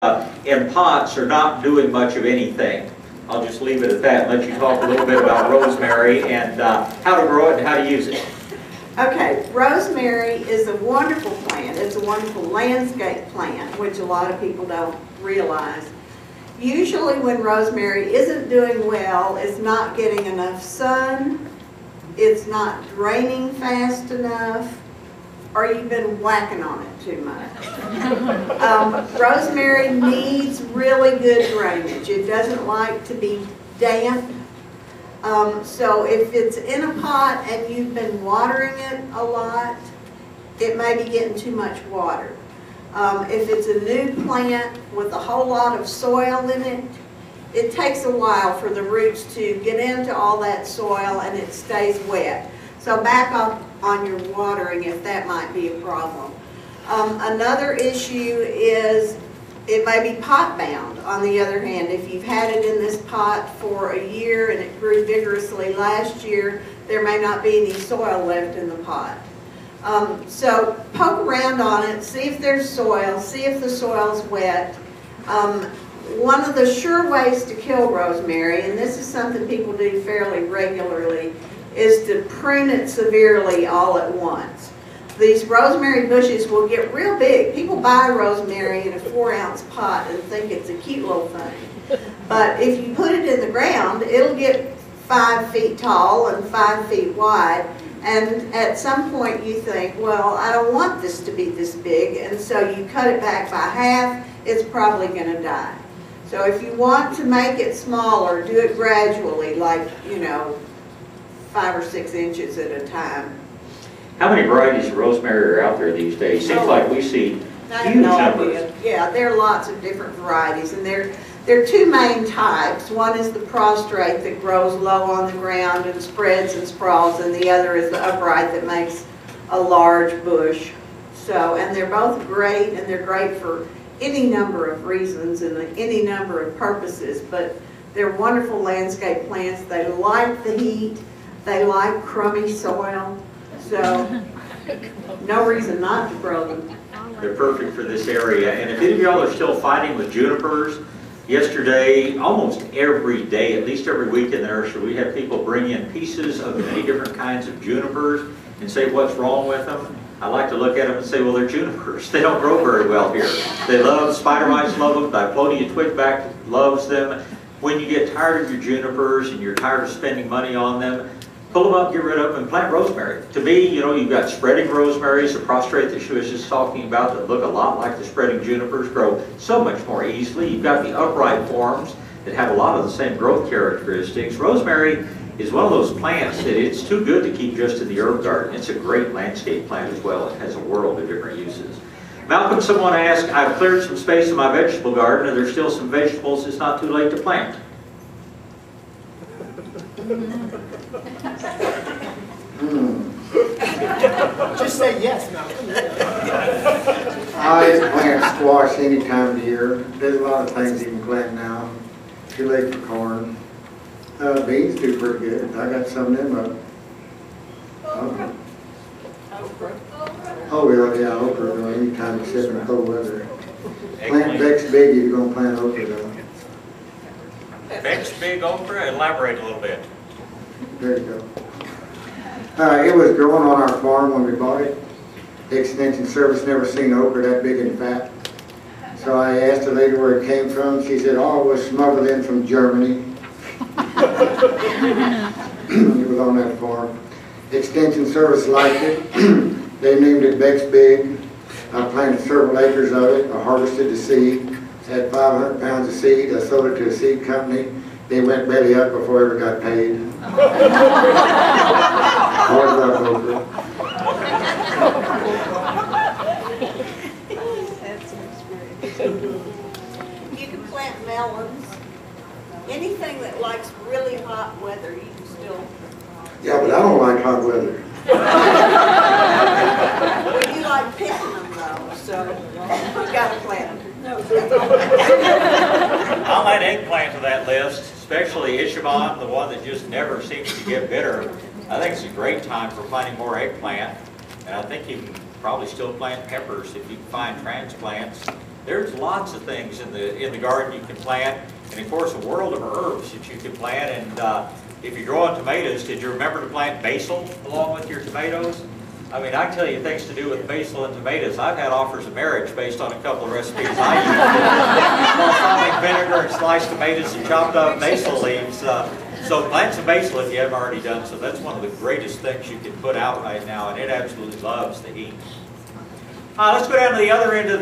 in pots are not doing much of anything. I'll just leave it at that and let you talk a little bit about rosemary and how to grow it and how to use it. Okay, rosemary is a wonderful plant. It's a wonderful landscape plant, which a lot of people don't realize. Usually when rosemary isn't doing well, it's not getting enough sun, it's not draining fast enough, or you've been whacking on it too much. Rosemary needs really good drainage. It doesn't like to be damp. So if it's in a pot and you've been watering it a lot, it may be getting too much water. If it's a new plant with a whole lot of soil in it, it takes a while for the roots to get into all that soil and it stays wet. So back up on your watering if that might be a problem. Another issue is it may be pot bound. On the other hand, if you've had it in this pot for a year and it grew vigorously last year, there may not be any soil left in the pot. So poke around on it, see if there's soil, see if the soil's wet. One of the sure ways to kill rosemary, and this is something people do fairly regularly, is to prune it severely all at once. These rosemary bushes will get real big. People buy rosemary in a 4-ounce pot and think it's a cute little thing. But if you put it in the ground, it'll get 5 feet tall and 5 feet wide. And at some point you think, well, I don't want this to be this big, and so you cut it back by half, it's probably going to die. So if you want to make it smaller, do it gradually, like, 5 or 6 inches at a time. How many varieties of rosemary are out there these days? Seems like we see huge numbers. Yeah, there are lots of different varieties, and there are 2 main types. One is the prostrate that grows low on the ground and spreads and sprawls, and the other is the upright that makes a large bush. So, and they're both great, and they're great for any number of reasons and any number of purposes, but they're wonderful landscape plants. They like the heat, they like crummy soil, so no reason not to grow them. They're perfect for this area. And if any of y'all are still fighting with junipers, yesterday, almost every day, at least every week in the nursery, we have people bring in pieces of many different kinds of junipers and say what's wrong with them. I like to look at them and say, well, they're junipers. They don't grow very well here. They love, spider mites love them, Diplodia twigback loves them. When you get tired of your junipers and you're tired of spending money on them, pull them up, get rid of them, and plant rosemary. To me, you've got spreading rosemaries, the prostrate that she was just talking about, that look a lot like the spreading junipers, grow so much more easily. You've got the upright forms that have a lot of the same growth characteristics. Rosemary is one of those plants that it's too good to keep just in the herb garden. It's a great landscape plant as well. It has a world of different uses. Malcolm, someone asked, I've cleared some space in my vegetable garden and there's still some vegetables it's not too late to plant. Just say yes, Malcolm. I plant squash any time of the year. There's a lot of things you can plant now. Too late for corn. Beans do pretty good. I got some of them up. Oh, yeah, okra, any time except in cold weather. Plant Beck's Big if you're going to plant okra, though. Beck's Big okra? Elaborate a little bit. There you go. It was growing on our farm when we bought it. The extension service never seen okra that big and fat. So I asked the lady where it came from. She said, oh, it was smuggled in from Germany. It was on that farm. The extension service liked it. They named it Beck's Big. I planted several acres of it. I harvested the seed. Had 500 pounds of seed. I sold it to a seed company. They went belly up before I ever got paid. Hard luck okra. You can plant melons. Anything that likes really hot weather, you can still. Yeah, but I don't like hot weather. Well, you like picking them though, so you got to plant them. I'll add eggplant to that list, especially Ishamon, the one that just never seems to get bitter. I think it's a great time for planting more eggplant, and I think you can probably still plant peppers if you can find transplants There's lots of things in the garden you can plant, and of course a world of herbs that you can plant. And if you're growing tomatoes, did you remember to plant basil along with your tomatoes? I mean, I can tell you things to do with basil and tomatoes. I've had offers of marriage based on a couple of recipes I used. Balsamic vinegar and sliced tomatoes and chopped up basil leaves. So plant some basil if you haven't already done so. That's one of the greatest things you can put out right now, and it absolutely loves the heat. Let's go down to the other end of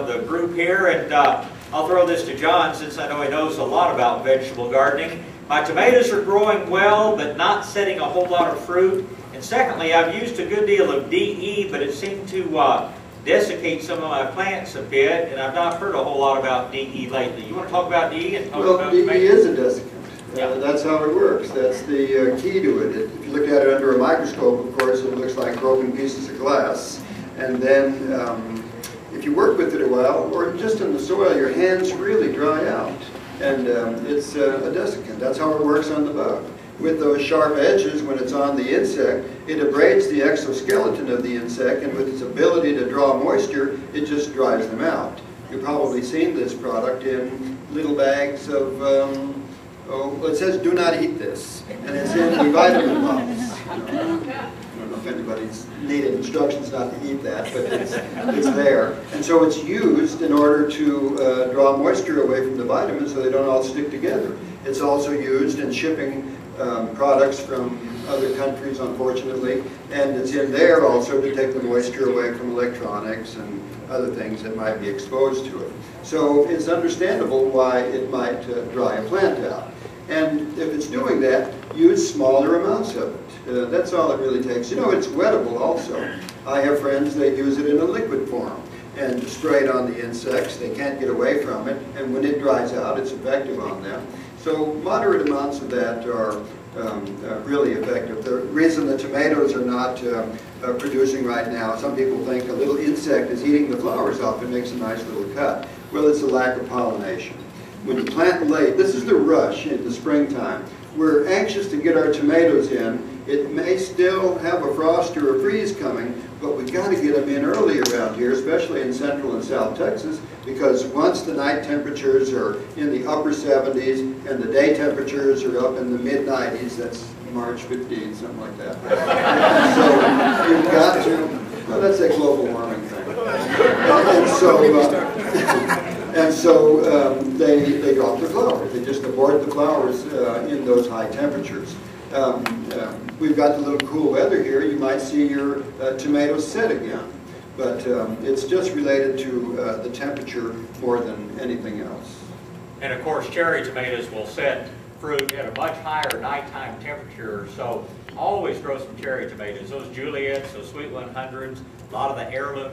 the group here, and I'll throw this to John since I know he knows a lot about vegetable gardening. My tomatoes are growing well, but not setting a whole lot of fruit. And secondly, I've used a good deal of DE, but it seemed to desiccate some of my plants a bit, and I've not heard a whole lot about DE lately. You want to talk about DE and talk about DE tomatoes? is a desiccant. That's how it works. That's the key to it. If you look at it under a microscope, of course, it looks like broken pieces of glass. And then if you work with it a while, or just in the soil, your hands really dry out. And it's a desiccant. That's how it works on the bug. With those sharp edges, when it's on the insect, it abrades the exoskeleton of the insect, and with its ability to draw moisture, it just dries them out. You've probably seen this product in little bags of, it says do not eat this, and it's in the vitamin box. I don't know if anybody's needed instructions not to eat that, but it's there. And so it's used in order to draw moisture away from the vitamins so they don't all stick together. It's also used in shipping products from other countries, unfortunately, and it's in there also to take the moisture away from electronics and other things that might be exposed to it. So it's understandable why it might dry a plant out. And if it's doing that, use smaller amounts of it. That's all it really takes. You know, it's wettable also. I have friends, they use it in a liquid form and spray it on the insects. They can't get away from it, and when it dries out, it's effective on them. So moderate amounts of that are really effective. The reason the tomatoes are not producing right now, some people think a little insect is eating the flowers off and makes a nice little cut. Well, it's a lack of pollination. When you plant late, this is the rush in the springtime. We're anxious to get our tomatoes in. It may still have a frost or a freeze coming, but we've got to get them in early around here, especially in central and south Texas, because once the night temperatures are in the upper 70s and the day temperatures are up in the mid-90s, that's March 15th, something like that. So you've got to, well, that's a global warming thing. And so they drop their flowers. They just abort the flowers in those high temperatures. We've got the little cool weather here. You might see your tomatoes set again. But it's just related to the temperature more than anything else. And of course, cherry tomatoes will set fruit at a much higher nighttime temperature, so always grow some cherry tomatoes. Those Juliets, those Sweet 100s, a lot of the heirloom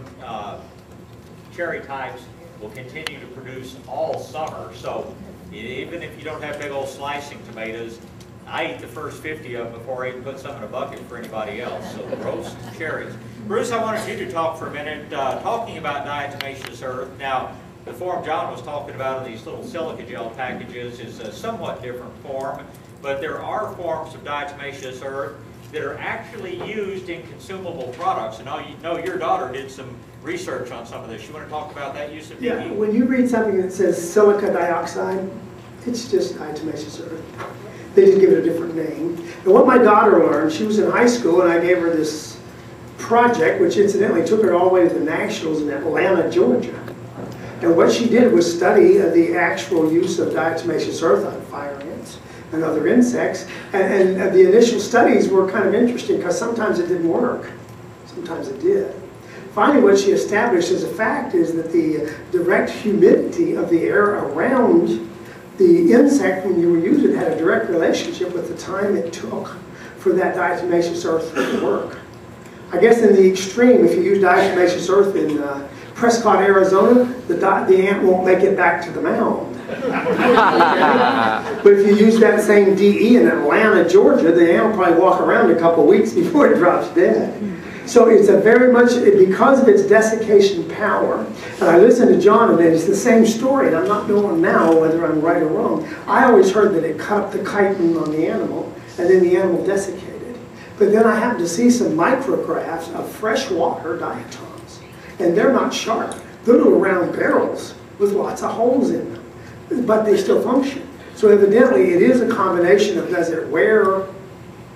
cherry types will continue to produce all summer. So even if you don't have big old slicing tomatoes, I eat the first 50 of them before I even put some in a bucket for anybody else. So roast cherries. Bruce, I wanted you to talk for a minute, talking about diatomaceous earth. Now, the form John was talking about in these little silica gel packages is a somewhat different form, but there are forms of diatomaceous earth that are actually used in consumable products. And I know your daughter did some research on some of this. You want to talk about that use of DE? Yeah, when you read something that says silica dioxide, it's just diatomaceous earth. They just give it a different name. And what my daughter learned, she was in high school and I gave her this project, which incidentally took her all the way to the Nationals in Atlanta, Georgia. And what she did was study the actual use of diatomaceous earth on fire ants and other insects. And the initial studies were kind of interesting because sometimes it didn't work. Sometimes it did. Finally, what she established as a fact is that the direct humidity of the air around the insect when you were using it had a direct relationship with the time it took for that diatomaceous earth to work. I guess in the extreme, if you use diatomaceous earth in Prescott, Arizona, the ant won't make it back to the mound. But if you use that same DE in Atlanta, Georgia, the ant will probably walk around a couple weeks before it drops dead. So it's a very much, because of its desiccation power, and I listened to John and it's the same story, and I'm not knowing now whether I'm right or wrong. I always heard that it cut up the chitin on the animal, and then the animal desiccated. But then I happened to see some micrographs of freshwater diatoms, and they're not sharp. They're little round barrels with lots of holes in them, but they still function. So evidently, it is a combination of, does it wear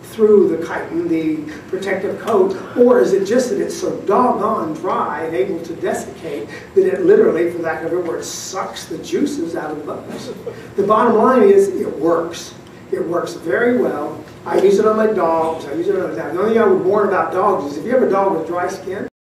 through the chitin, the protective coat, or is it just that it's so doggone dry and able to desiccate that it literally, for lack of a word, sucks the juices out of the bugs? The bottom line is, it works. It works very well. I use it on my dogs. I use it on the only thing I would warn about dogs is if you have a dog with dry skin,